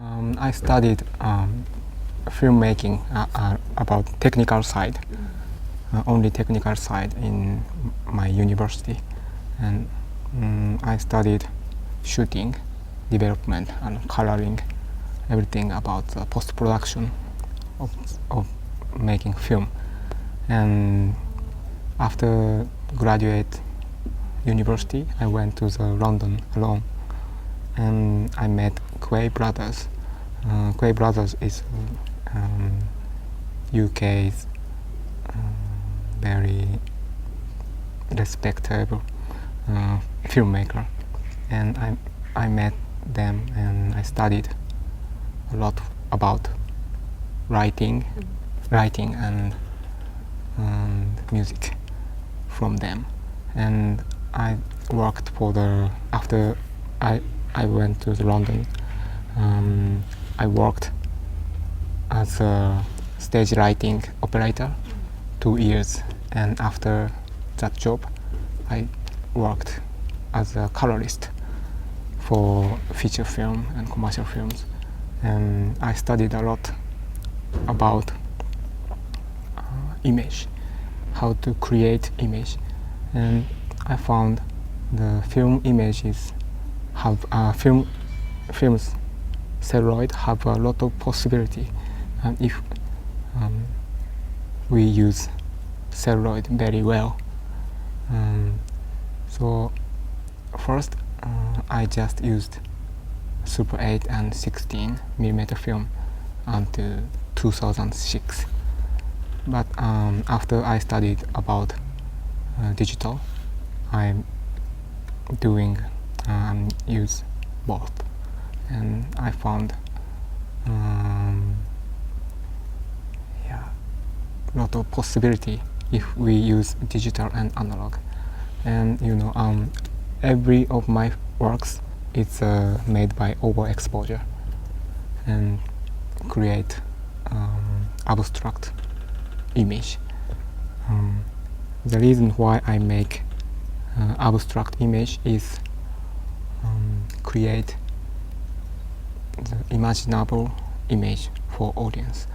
I studied filmmaking about technical side, only technical side in my university, and I studied shooting, development, and coloring, everything about the post-production of making film. And after graduate university, I went to the London alone, and I met Quay Brothers. Quay Brothers is UK's very respectable filmmaker, and I met them and I studied a lot about writing and music from them. And I worked for after I went to London, I worked as a stage lighting operator 2 years, and after that job I worked as a colorist for feature film and commercial films, and I studied a lot about image, how to create image, and I found the film images have films celluloid have a lot of possibility, and if we use celluloid very well. So first I just used Super 8 and 16 millimeter film until 2006. But after I studied about digital, I'm doing use both, and I found lot of possibility if we use digital and analog. And every of my works is made by overexposure and create abstract image. The reason why I make abstract image is create the imaginable image for audience,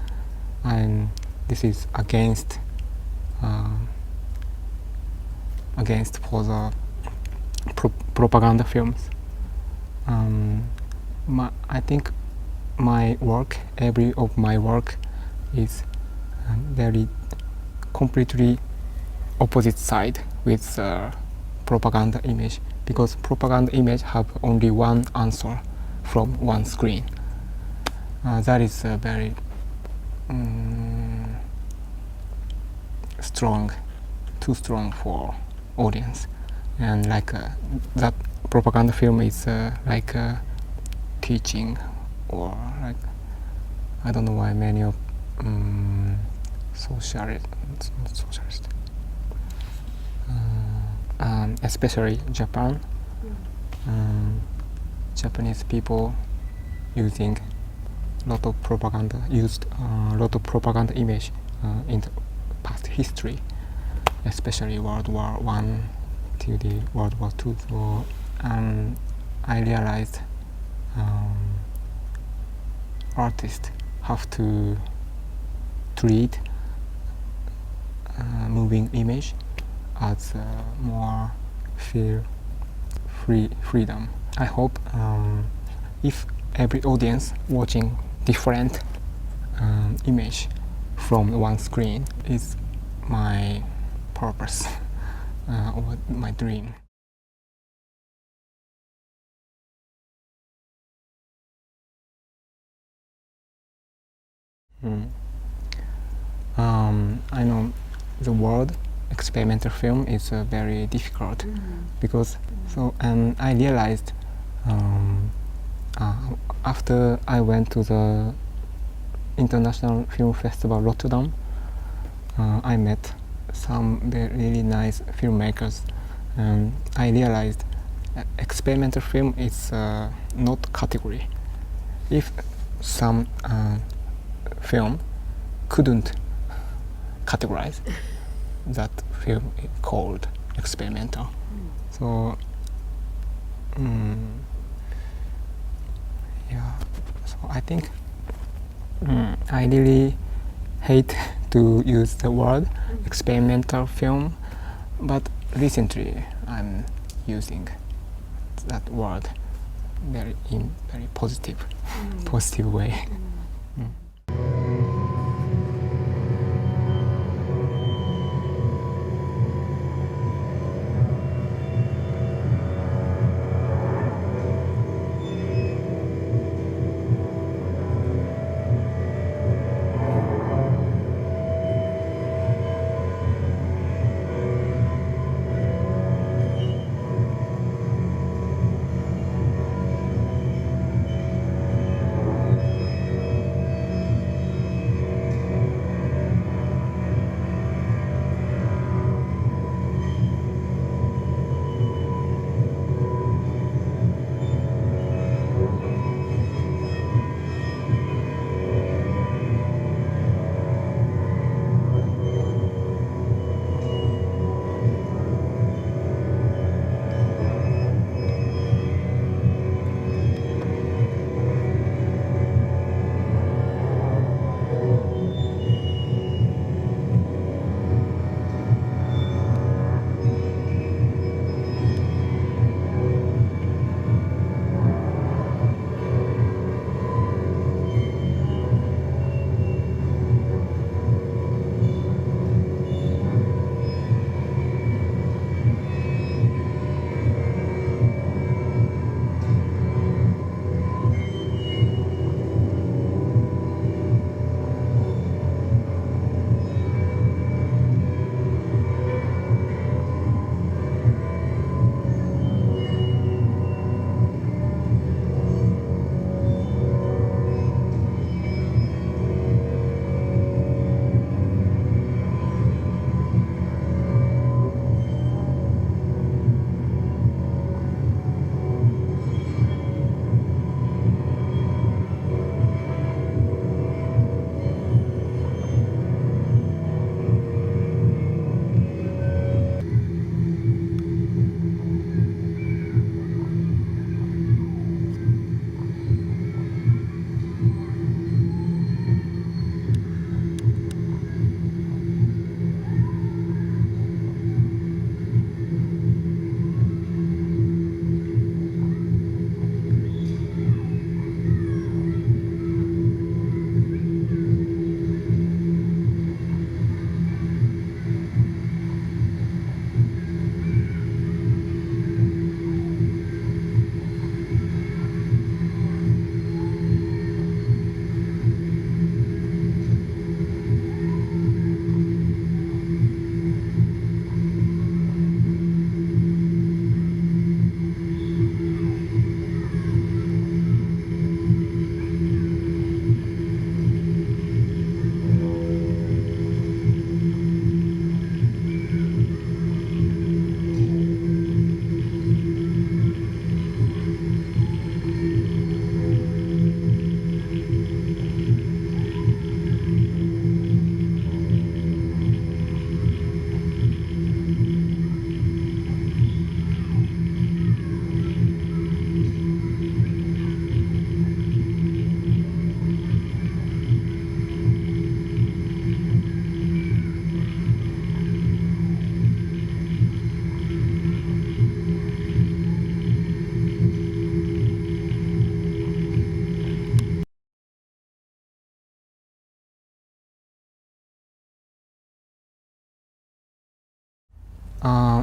and this is against for the propaganda films. I think my work, every of my work, is very completely opposite side with propaganda image, because propaganda image have only one answer from one screen. That is very too strong for audience, and that propaganda film is like teaching, or like I don't know why many of socialist, especially Japan, Japanese people using lot of propaganda image in the past history, especially World War I till the World War II. So I realized artists have to treat moving image as more freedom. I hope if every audience watching different image from one screen is my purpose or my dream. I know the word experimental film is very difficult, because I realized after I went to the International Film Festival Rotterdam, I met some really nice filmmakers, and I realized experimental film is not category. If some film couldn't categorize, that film is called experimental. So so I think I really hate to use the word experimental film, but recently I'm using that word in very positive way.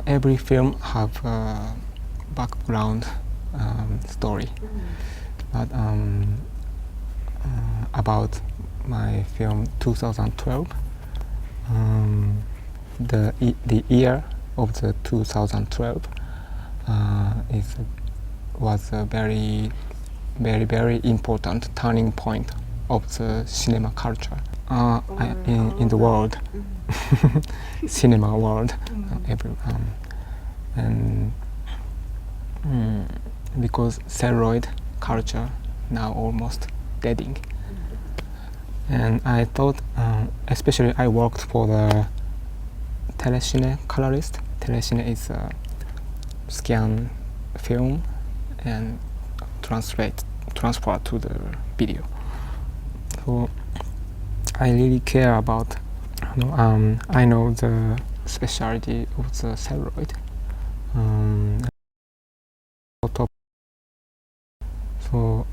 Every film have a background story, but about my film 2012, the year of the 2012 was a very important turning point of the cinema culture in the world, cinema world, and because steroid culture now almost deading, and I thought, especially I worked for the telecine colorist. Telecine is a scan film and transfer to the video. So I really care about. I know the specialty of the celluloid. So,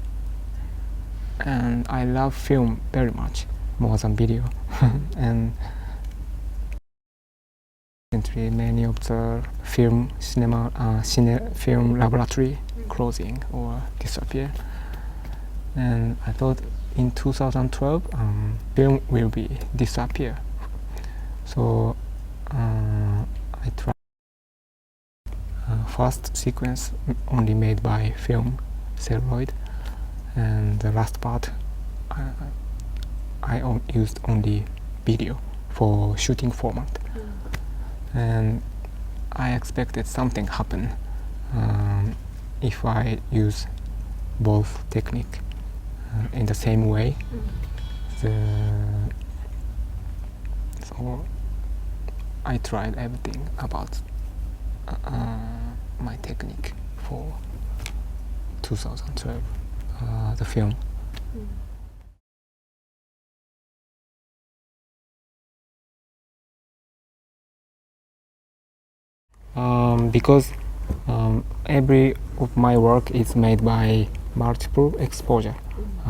and I love film very much, more than video. And recently, many of the film laboratory closing or disappear. And I thought in 2012, film will be disappear. So I tried first sequence only made by film celluloid, and the last part I used only video for shooting format. And I expected something happen if I use both technique in the same way. So I tried everything about my technique for 2012, the film. Because every of my work is made by multiple exposure,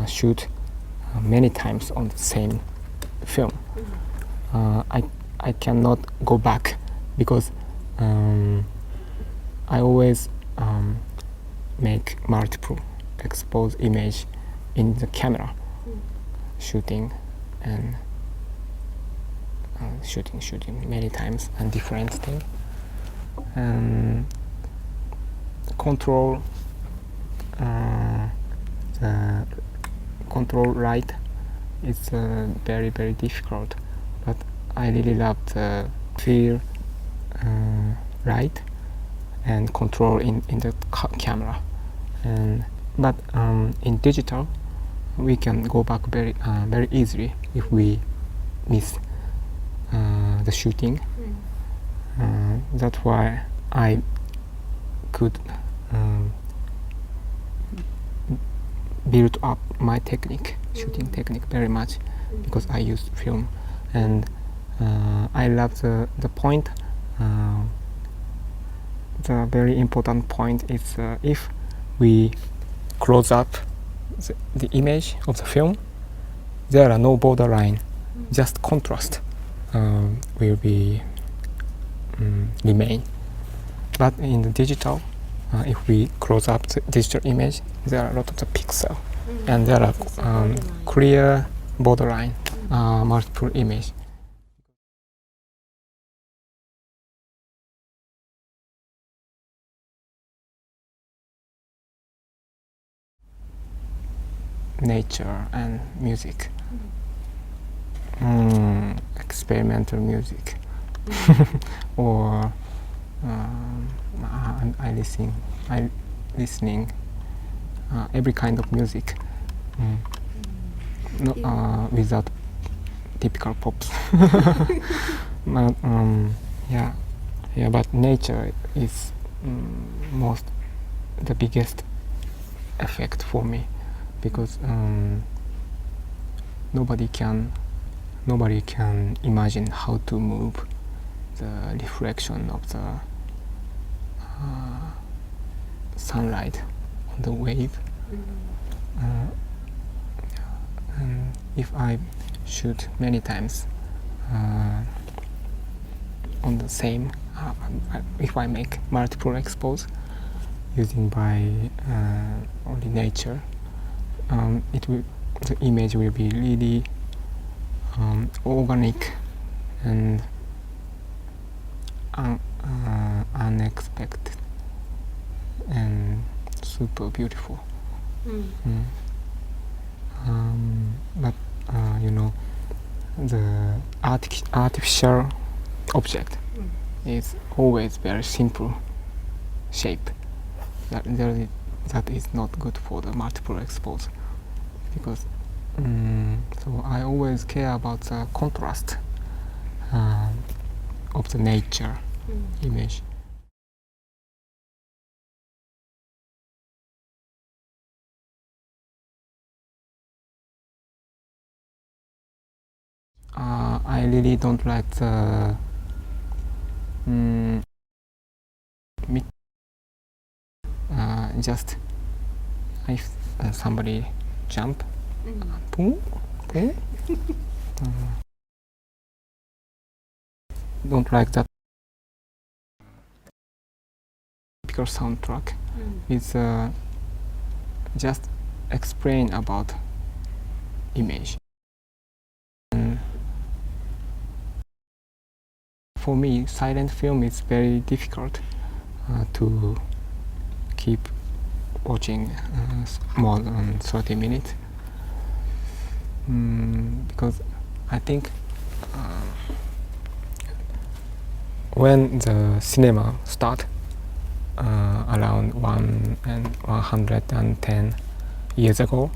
shoot many times on the same film. I cannot go back because I always make multiple expose image in the camera, shooting and shooting many times and different thing. And control the control light is very difficult, but I really love the feel light and control in the camera. But in digital we can go back very easily if we miss the shooting. That's why I could build up my shooting technique very much, because I use film. And I love the point. The very important point is if we close up the image of the film, there are no borderline, just contrast will be remain. But in the digital, if we close up the digital image, there are a lot of the pixel, and there are clear borderline, multiple image. Nature and music. Experimental music. Or I listening every kind of music, without typical pops. But but nature is the biggest effect for me, because nobody can imagine how to move the reflection of the sunlight on the wave. And if I shoot many times on the same, if I make multiple expose using by only nature, the image will be really organic and unexpected and super beautiful. But the artificial object is always very simple shape. That is not good for the multiple expose, because so I always care about the contrast of the nature image. I really don't like the just if somebody jump, boom, boom. Don't like that. Typical soundtrack is just explain about image. And for me, silent film is very difficult to keep watching more than 30 minutes because I think when the cinema start around 110 years ago,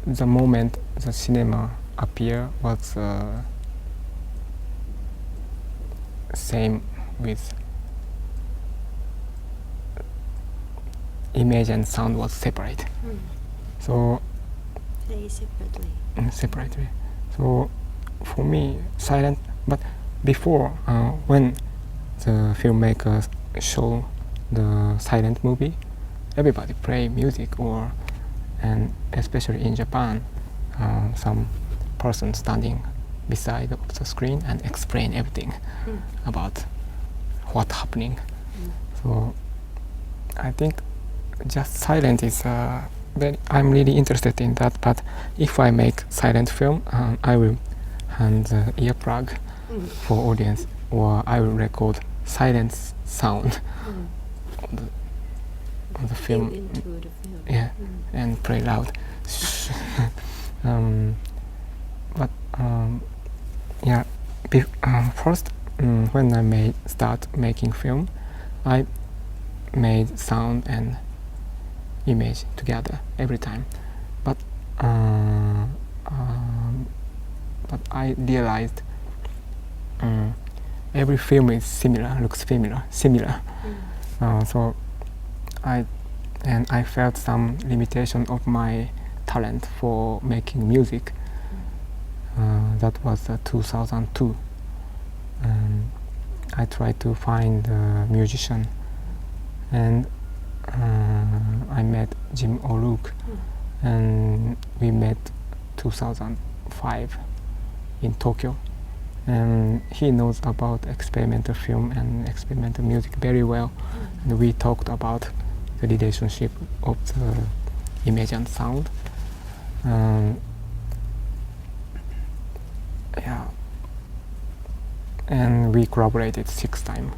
the moment the cinema appear was same with image and sound was separate. So Play separately. Separately. So for me, silent. But before, when the filmmakers show the silent movie, everybody play music and especially in Japan, some person standing beside the screen and explain everything about what's happening. So I think just silent is I'm really interested in that, but if I make silent film, I will hand the earplug for audience, or I will record silent sound on the film. Into the film. Yeah, and play loud. Yeah, first when I start making film, I made sound and image together every time, but I realized every film is looks similar. So I felt some limitation of my talent for making music. That was 2002. I tried to find a musician, and I met Jim O'Rourke, and we met 2005 in Tokyo. And he knows about experimental film and experimental music very well. And we talked about the relationship of the image and sound. Yeah. And we collaborated 6 times.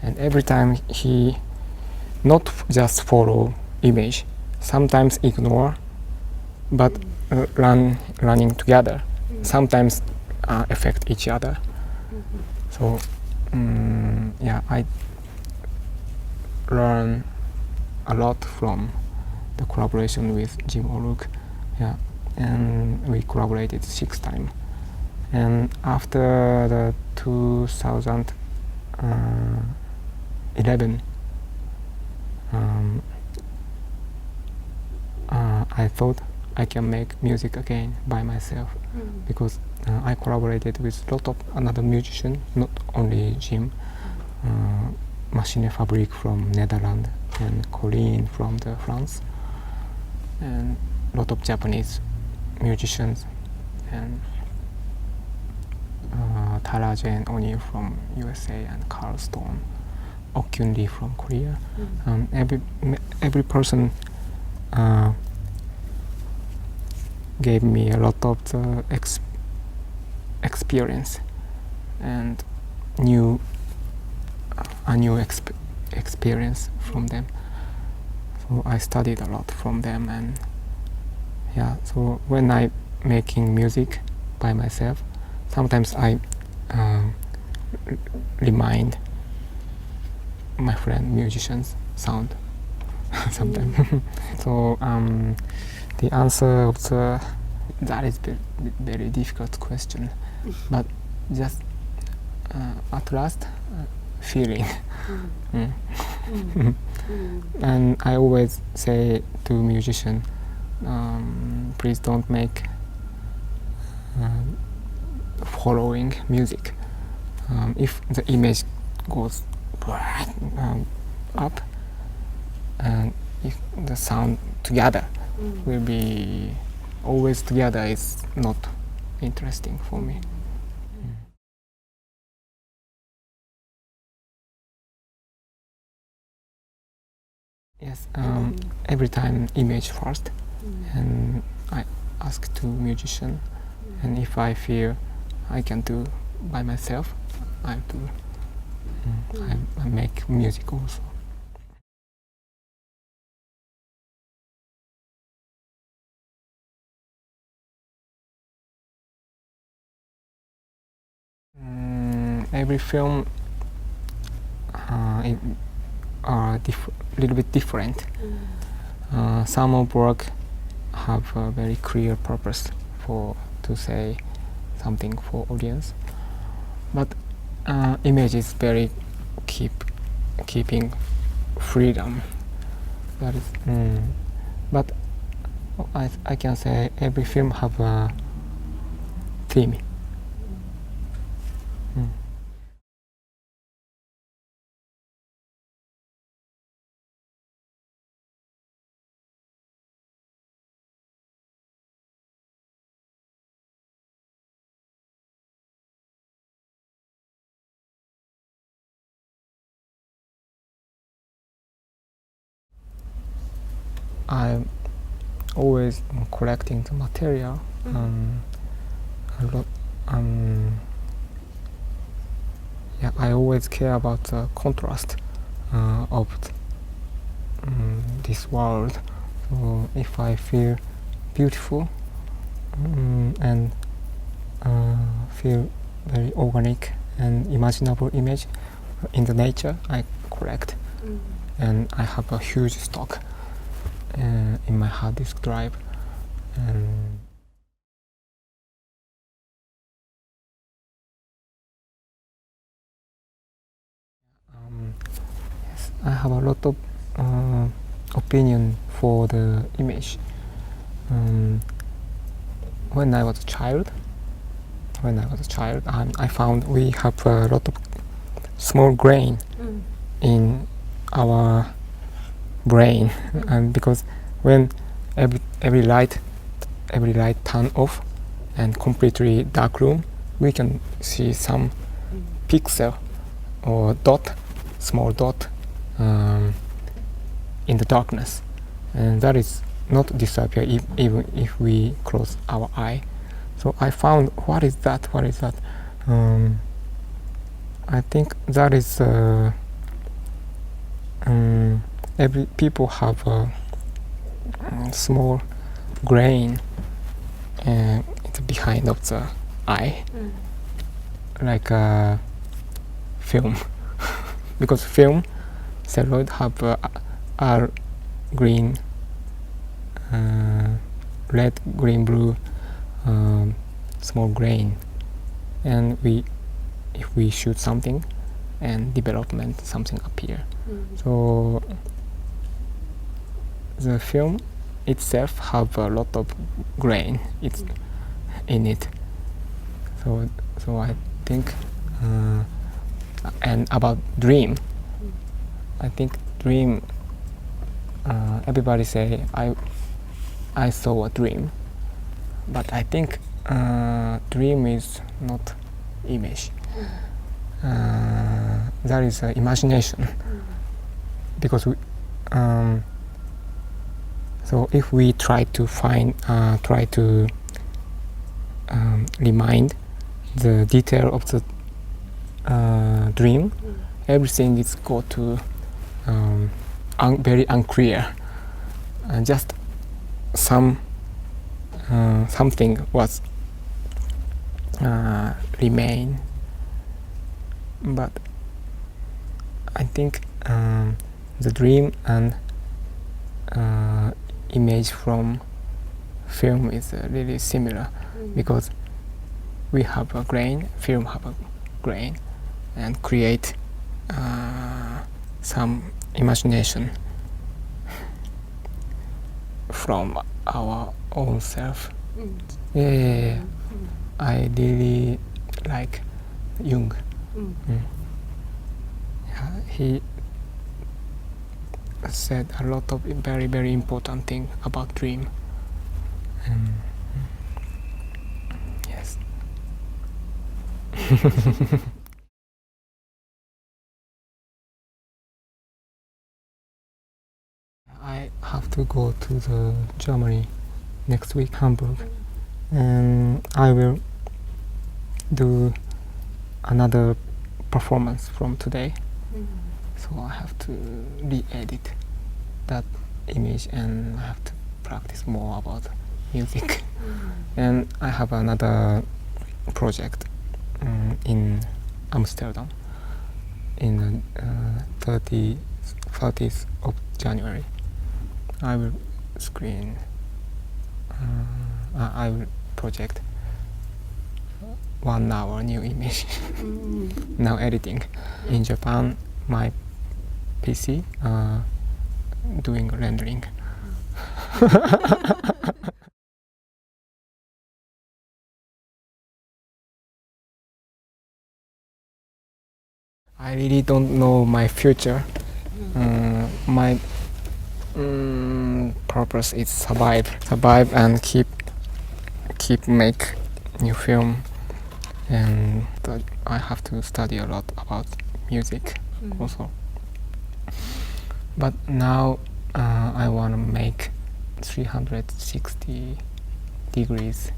And every time he not just follow image, sometimes ignore, but running together. Sometimes affect each other. So yeah, I learn a lot from the collaboration with Jim O'Rourke. Yeah, and we collaborated 6 times. And after the 2011, I thought I can make music again by myself because I collaborated with a lot of another musicians, not only Jim, Machine Fabric from Netherlands and Colleen from France, and a lot of Japanese musicians, and Taraji and Oni from USA, and Carl Stone, Okyun Lee from Korea. Every person gave me a lot of the experience and a new experience from them. So I studied a lot from them, and yeah. So when I making music by myself, sometimes I remind my friend musicians sound sometimes. So the answer of that is very difficult question, but just at last feeling. And I always say to musicians, please don't make following music. If the image goes up, and if the sound together will be always together is not interesting for me. Yes, every time image first, and I ask to musician, and if I feel I can do by myself, I do. I make music also. Every film are little bit different. Some of work have a very clear purpose to say something for audience, but image is very keeping freedom. That is, but I can say every film have a theme. I'm always collecting the material. A lot. Yeah, I always care about the contrast of this world. So if I feel beautiful and feel very organic and imaginable image in the nature, I collect, and I have a huge stock in my hard disk drive. And yes, I have a lot of opinion for the image. When I was a child, I found we have a lot of small grain in our brain, and because when every light turn off and completely dark room, we can see some pixel or small dot in the darkness, and that is not disappear even if we close our eye. So I found what is that? I think that is every people have a small grain behind of the eye, like a film, because film celluloid have are green, red, green, blue, small grain, and if we shoot something and development, something appear. So the film itself have a lot of grain in it. So I think, and about dream, I think dream. Everybody say I saw a dream, but I think dream is not image. That is imagination, because so if we try to remind the detail of the dream, everything is go to very unclear, and just something was remain. But I think the dream and image from film is really similar, because we have a grain, film have a grain, and create some imagination from our own self. Yeah. I really like Jung. He said a lot of very, very important things about dream. Yes. I have to go to the Germany next week, Hamburg, and I will do another performance from today. So I have to re-edit that image and I have to practice more about music. And I have another project in Amsterdam in 30th of January. I will screen, I will project 1 hour new image. Now editing. In Japan, my PC doing rendering. I really don't know my future. My purpose is survive and keep make new film, and I have to study a lot about music also. But now I want to make 360 degrees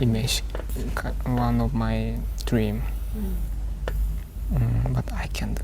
image, one of my dream. But I can't